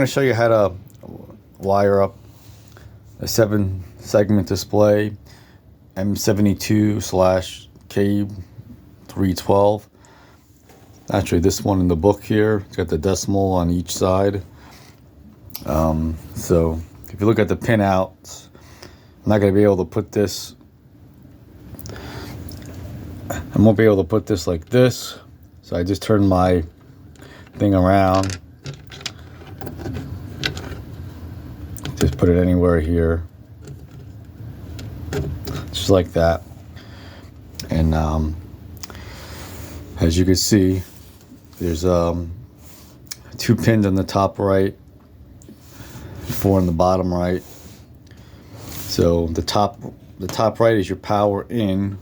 going to show you how to wire up a 7-segment display M72/K312. Actually, this one in the book here, it's got the decimal on each side. So if you look at the pinouts, I'm not going to be able to put this. I won't be able to put this like this. So I just turn my thing around. Just put it anywhere here. Just like that. And as you can see, there's 2 pins on the top right, 4 on the bottom right. So the top right is your power in.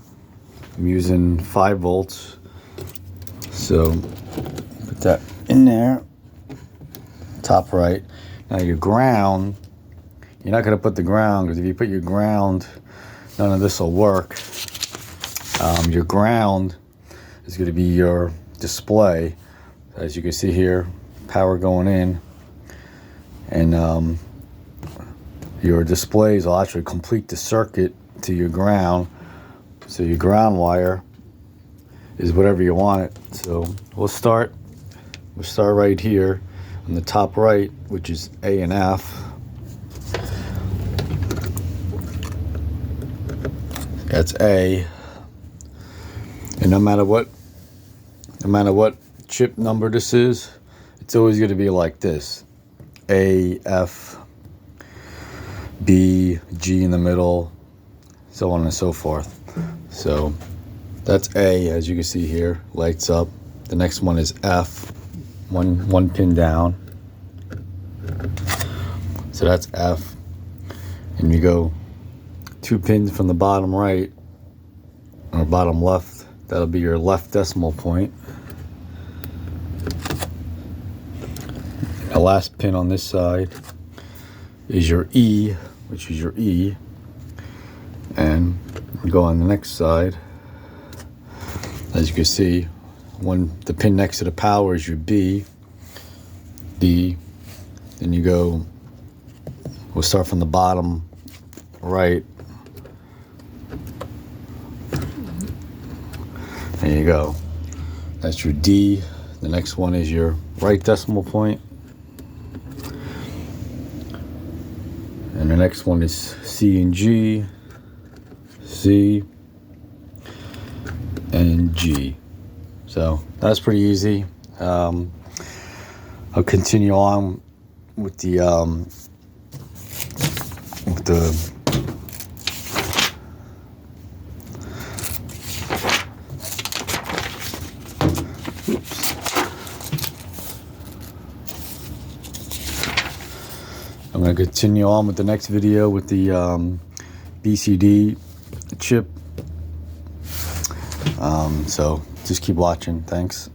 I'm using 5 volts. So put that in there. Top right. Now your ground, you're not going to put the ground, because if you put your ground, none of this will work. Your ground is going to be your display. As you can see here, power going in, and your displays will actually complete the circuit to your ground. So your ground wire is whatever you want it. So we'll start right here on the top right, which is A and F. That's A. And no matter what chip number this is, it's always going to be like this: A, F, B, G in the middle, so on and so forth. So that's A, as you can see here, lights up. The next one is F, one pin down. So that's F. And you go 2 pins from the bottom right or bottom left. That'll be your left decimal point. The last pin on this side is your E, which is your E. And we go on the next side. As you can see, the pin next to the power is your B, D. Then you go, we'll start from the bottom right. There you go. That's your D. The next one is your right decimal point. And the next one is C and G, C, and G. So that's pretty easy. I'll continue on with the I'm going to continue on with the next video with the BCD chip. So just keep watching. Thanks.